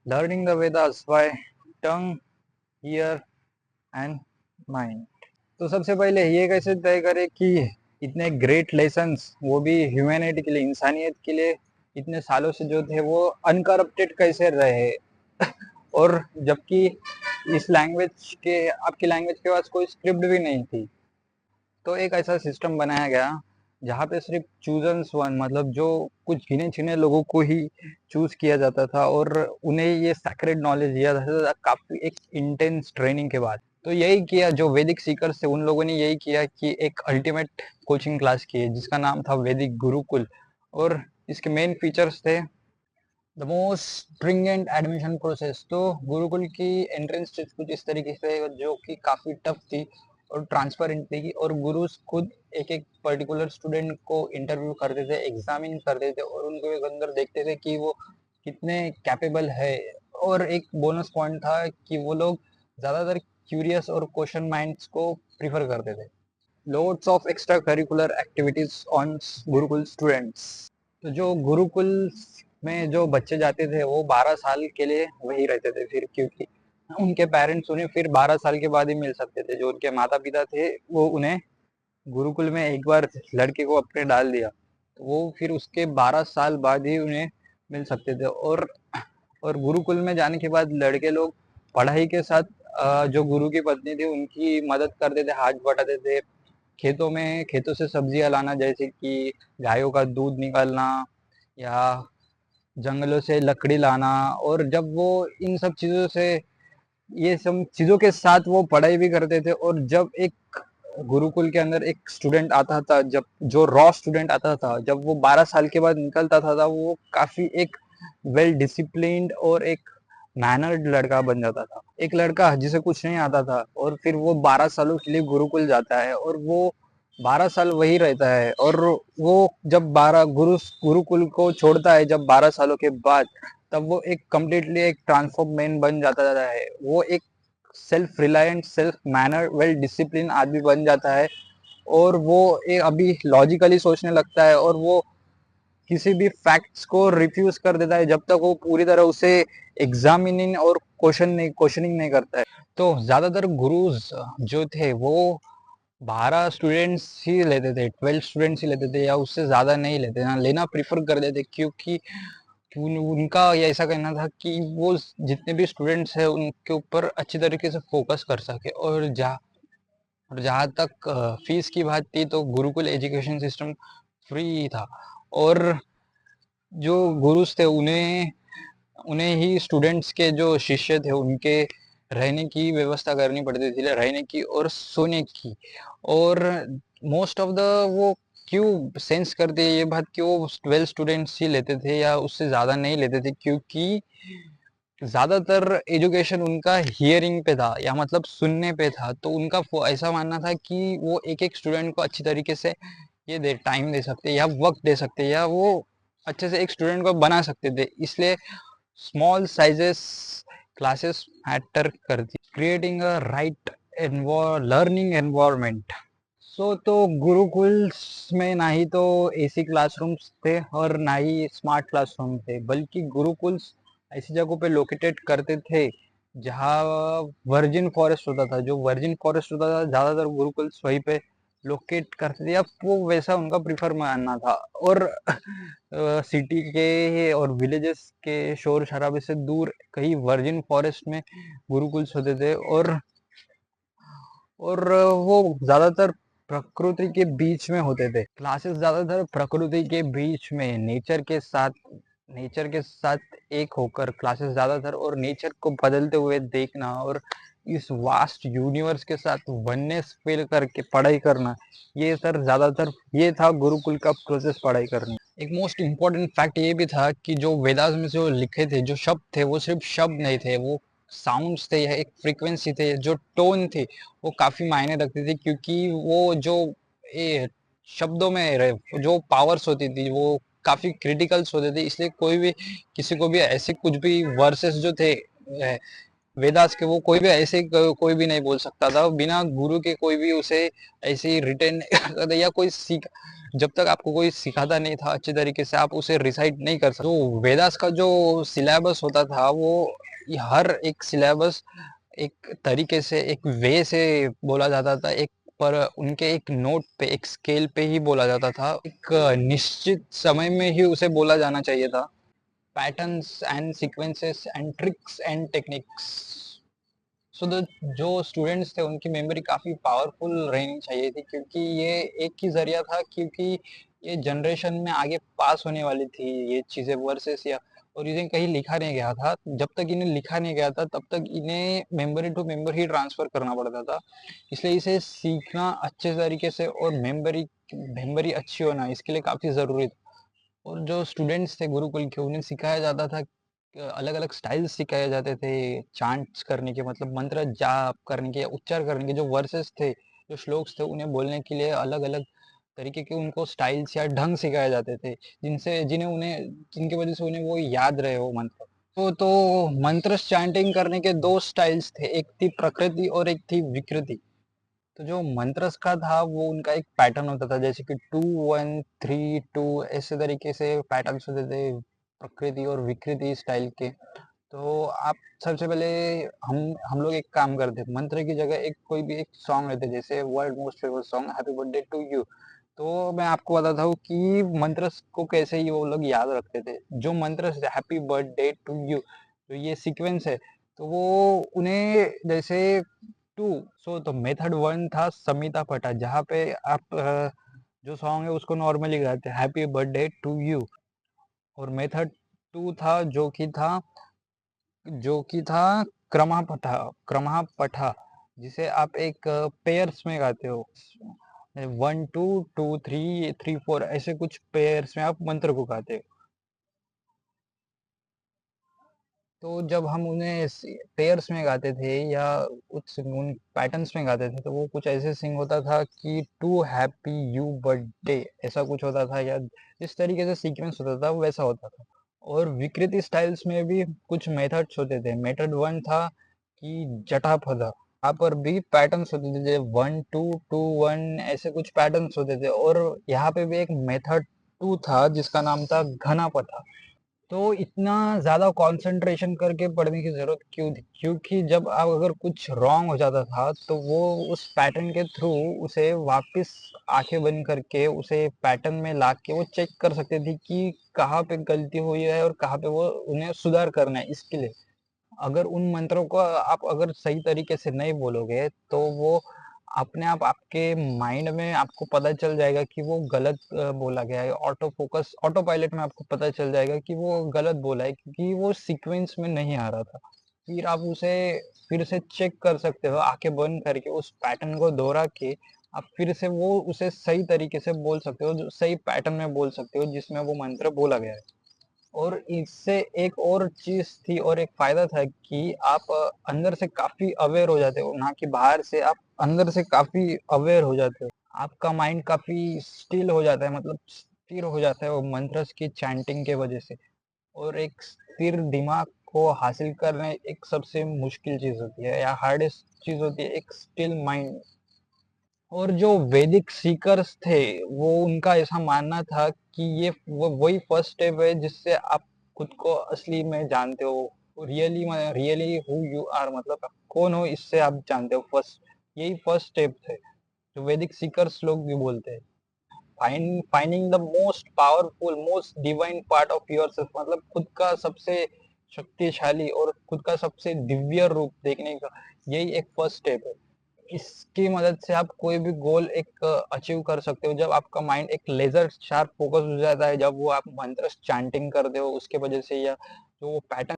Learning the Vedas by tongue, ear and mind. तो सबसे पहले ये कैसे तय करें कि इतने ग्रेट लेसन्स वो भी ह्यूमैनिटी के लिए, इंसानियत के लिए इतने सालों से जो थे वो अनकरप्टेड कैसे रहे और जबकि इस लैंग्वेज के, आपकी लैंग्वेज के पास कोई स्क्रिप्ट भी नहीं थी। तो एक ऐसा सिस्टम बनाया गया जहाँ पे सिर्फ चूजन्स वन, मतलब जो कुछ गिने चुने लोगों को ही चूज किया जाता था और उन्हें ये सैक्रेड नॉलेज दिया जाता था काफी एक इंटेंस ट्रेनिंग के बाद। तो यही किया जो वैदिक सीकर्स थे, उन लोगों ने यही किया कि एक अल्टीमेट कोचिंग क्लास की है जिसका नाम था वैदिक गुरुकुल। और इसके मेन फीचर्स थे the most stringent admission process. तो गुरुकुल की एंट्रेंस टेस्ट कुछ इस तरीके से जो कि काफ़ी टफ थी और ट्रांसपेरेंट थी, और गुरुज खुद एक एक पर्टिकुलर स्टूडेंट को इंटरव्यू करते थे, एग्जामिन करते थे और उनको एक अंदर देखते थे कि वो कितने कैपेबल है। और एक बोनस पॉइंट था कि वो लोग ज़्यादातर क्यूरियस और क्वेश्चन माइंड्स को प्रीफर करते थे। Loads of extra curricular activities on Gurukul students. तो जो गुरुकुल में जो बच्चे जाते थे वो 12 साल के लिए वही रहते थे फिर, क्योंकि उनके पेरेंट्स उन्हें फिर 12 साल के बाद ही मिल सकते थे। जो उनके माता पिता थे वो उन्हें गुरुकुल में एक बार लड़के को अपने डाल दिया तो वो फिर उसके 12 साल बाद ही उन्हें मिल सकते थे। और गुरुकुल में जाने के बाद लड़के लोग पढ़ाई के साथ जो गुरु की पत्नी थी उनकी मदद करते थे, हाथ बटाते थे, खेतों में, खेतों से सब्जियां लाना, जैसे कि गायों का दूध निकालना या जंगलों से लकड़ी लाना। और जब वो इन सब चीजों से, ये सब चीजों के साथ वो पढ़ाई भी करते थे। और जब एक गुरुकुल के अंदर एक स्टूडेंट आता था, जब जो रॉ स्टूडेंट आता था, जब वो 12 साल के बाद निकलता था वो काफी एक वेल डिसिप्लिन्ड और एक मैनर्ड लड़का बन जाता था। एक लड़का जिसे कुछ नहीं आता था और फिर वो 12 सालों के लिए गुरुकुल जाता है और वो 12 साल वही रहता है। और वो जब गुरुकुल को छोड़ता है जब 12 सालों के बाद, तब वो एक कम्प्लीटली एक ट्रांसफॉर्म मैन बन जाता है। वो एक self reliant, self manner, well discipline आदमी बन जाता है। और वो एक अभी लॉजिकली सोचने लगता है और वो किसी भी फैक्ट्स को रिफ्यूज कर देता है जब तक वो पूरी तरह उसे एग्जामिनिंग और क्वेश्चनिंग नहीं करता है। तो ज्यादातर गुरुज जो थे वो 12 स्टूडेंट्स ही लेते थे, 12 स्टूडेंट्स ही लेते थे, या उससे ज्यादा नहीं लेते ना, लेना प्रीफर करते थे, क्योंकि उनका ये ऐसा कहना था कि वो जितने भी स्टूडेंट्स हैं उनके ऊपर अच्छी तरीके से फोकस कर सके। और जहाँ तक फीस की बात थी तो गुरुकुल एजुकेशन सिस्टम फ्री था। और जो गुरुज थे उन्हें उन्हें ही स्टूडेंट्स के जो शिष्य थे उनके रहने की व्यवस्था करनी पड़ती थी, रहने की और सोने की। और मोस्ट ऑफ द वो क्यों सेंस करते हैं ये बात कि वो 12 स्टूडेंट्स ही लेते थे या उससे ज़्यादा नहीं लेते थे, क्योंकि ज़्यादातर एजुकेशन उनका हियरिंग पे था, या मतलब सुनने पे था। तो उनका ऐसा मानना था कि वो एक एक स्टूडेंट को अच्छी तरीके से ये दे टाइम दे सकते या वक्त दे सकते या वो अच्छे से एक स्टूडेंट को बना सकते थे। इसलिए स्मॉल साइजेस क्लासेस मैटर करती, creating a right learning environment. तो गुरुकुल्स में ना ही तो एसी क्लासरूम्स थे और ना ही स्मार्ट क्लासरूम थे, बल्कि गुरुकुल्स ऐसी जगहों पे लोकेटेड करते थे जहाँ वर्जिन फॉरेस्ट होता था। जो वर्जिन फॉरेस्ट होता था ज़्यादातर गुरुकुल्स वहीं पे लोकेट करते थे। अब वो वैसा उनका प्रीफर मानना था। और सिटी के और विलेजेस के शोर शराबे से दूर कहीं वर्जिन फॉरेस्ट में गुरुकुल्स होते थे। और वो ज्यादातर प्रकृति के बीच में होते थे, क्लासेस ज्यादातर प्रकृति के बीच में नेचर के साथ एक होकर क्लासेस ज्यादातर, और नेचर को बदलते हुए देखना और इस वास्ट यूनिवर्स के साथ वननेस फील करके पढ़ाई करना, ये सर ज्यादातर ये था गुरुकुल का प्रोसेस पढ़ाई करने। एक मोस्ट इम्पोर्टेंट फैक्ट ये भी था कि जो वेदास में जो लिखे थे, जो शब्द थे, वो सिर्फ शब्द नहीं थे, वो साउंड्स थे, एक फ्रीक्वेंसी थे, जो टोन थी वो काफी मायने रखती थी। क्योंकि वो जो ये शब्दों में जो पावर्स होती थी वो काफी क्रिटिकल्स होते थे। इसलिए कोई भी किसी को भी ऐसे कुछ भी वर्सेस जो थे वेदास के, वो कोई भी ऐसे कोई भी नहीं बोल सकता था बिना गुरु के, कोई भी उसे ऐसे रिटेन नहीं कर सकता, या कोई सीख, जब तक आपको कोई सिखाता नहीं था अच्छे तरीके से, आप उसे रिसाइट नहीं कर सकते। तो वेदास का जो सिलेबस होता था वो, हर एक सिलेबस एक तरीके से, एक वे से बोला जाता था, एक पर उनके एक नोट पे, एक स्केल पे ही बोला जाता था, एक निश्चित समय में ही उसे बोला जाना चाहिए था। Patterns and sequences and tricks and techniques, so the जो स्टूडेंट्स थे उनकी मेमोरी काफ़ी पावरफुल रहनी चाहिए थी, क्योंकि ये एक ही ज़रिया था, क्योंकि ये जनरेशन में आगे पास होने वाली थी ये चीज़ें, वर्सेस या, और इन्हें कहीं लिखा नहीं गया था, जब तक इन्हें लिखा नहीं गया था तब तक इन्हें मेमोरी टू मेमोरी ही ट्रांसफ़र करना पड़ता था। इसलिए इसे सीखना अच्छे तरीके से और मेमोरी मेमोरी अच्छी होना इसके लिए काफ़ी ज़रूरी था। और जो स्टूडेंट्स थे गुरुकुल के, उन्हें सिखाया जाता था, अलग-अलग स्टाइल्स सिखाए जाते थे, चांट्स करने के, मतलब मंत्र जाप करने के, उच्चार करने के, जो वर्सेस थे, जो श्लोक्स थे, उन्हें बोलने के लिए अलग-अलग तरीके के उनको स्टाइल्स या ढंग सिखाए जाते थे, जिनकी वजह से उन्हें वो याद रहे वो मंत्र। तो मंत्र चैंटिंग करने के 2 स्टाइल्स थे, एक थी प्रकृति और एक थी विकृति। तो जो मंत्रस का था वो उनका एक पैटर्न होता था, जैसे कि 2 1 3 2 ऐसे तरीके से पैटर्न्स होते थे, प्रकृति और विकृति स्टाइल के। तो आप सबसे पहले, हम लोग एक काम करते, मंत्र की जगह एक कोई भी एक सॉन्ग लेते, जैसे world most famous song happy birthday to you. तो मैं आपको बताता हूँ कि मंत्र को कैसे ही वो लोग याद रखते थे। जो मंत्र हैप्पी बर्थडे टू यू, तो ये सीक्वेंस है, तो वो उन्हें जैसे टू, सो तो मेथड वन था समिता पटा, जहाँ पे आप जो सॉन्ग है उसको नॉर्मली गाते हैं हैप्पी बर्थडे टू यू। और मेथड टू था जो कि था क्रमः पठा, जिसे आप एक पेयर्स में गाते हो, 1 2 2 3 3 4 ऐसे कुछ पेयर्स में आप मंत्र को गाते हो। तो जब हम उन्हें पेयर्स में गाते थे या कुछ उन पैटर्न्स में गाते थे, तो वो कुछ ऐसे सिंग होता था कि टू हैप्पी यू बर्थडे, ऐसा कुछ होता था, या जिस तरीके से सीक्वेंस होता था वो वैसा होता था। और विकृति स्टाइल्स में भी कुछ मेथड्स होते थे। मेथड वन था कि जटापदा, यहाँ पर भी पैटर्न्स होते थे, जैसे 1 2 2 1 ऐसे कुछ पैटर्न्स होते थे। और यहाँ पे भी एक मेथड टू था जिसका नाम था घना पथा। तो इतना ज़्यादा कंसंट्रेशन करके पढ़ने की ज़रूरत क्यों थी? क्योंकि जब आप अगर कुछ रॉन्ग हो जाता था, तो वो उस पैटर्न के थ्रू उसे वापस आँखें बंद करके उसे पैटर्न में ला के वो चेक कर सकते थे कि कहाँ पे गलती हुई है और कहाँ पे वो उन्हें सुधार करना है, इसके लिए। अगर उन मंत्रों को आप अगर सही तरीके से नहीं बोलोगे, तो वो अपने आप आपके माइंड में आपको पता चल जाएगा कि वो गलत बोला गया है। ऑटो फोकस, ऑटो पायलट में आपको पता चल जाएगा कि वो गलत बोला है, क्योंकि वो सीक्वेंस में नहीं आ रहा था। फिर आप उसे फिर से चेक कर सकते हो, आंखें बंद करके उस पैटर्न को दोहरा के आप फिर से वो उसे सही तरीके से बोल सकते हो, जो सही पैटर्न में बोल सकते हो जिसमें वो मंत्र बोला गया है। और इससे एक और चीज़ थी और एक फ़ायदा था कि आप अंदर से काफ़ी अवेयर हो जाते हो, ना कि बाहर से, आप अंदर से काफ़ी अवेयर हो जाते हो। आपका माइंड काफ़ी स्टिल हो जाता है, मतलब स्थिर हो जाता है वो मंत्रस की चैंटिंग के वजह से। और एक स्थिर दिमाग को हासिल करना एक सबसे मुश्किल चीज़ होती है, या हार्डेस्ट चीज़ होती है, एक स्टिल माइंड। और जो वैदिक सीकर्स थे, वो उनका ऐसा मानना था कि ये वो वही फर्स्ट स्टेप है जिससे आप खुद को असली में जानते हो, रियली हु यू आर, मतलब आप कौन हो इससे आप जानते हो, फर्स्ट, यही फर्स्ट स्टेप थे, जो वैदिक सीकर्स लोग भी बोलते हैं। Finding the most powerful, most divine part of yourself, मतलब खुद का सबसे शक्तिशाली और खुद का सबसे दिव्य रूप देखने का, यही एक फर्स्ट स्टेप है। इसकी मदद से आप कोई भी गोल एक अचीव कर सकते हो, जब आपका माइंड एक लेजर शार्प फोकस हो जाता है, जब वो आप मंत्र चैंटिंग करते हो उसके वजह से, या जो वो पैटर्न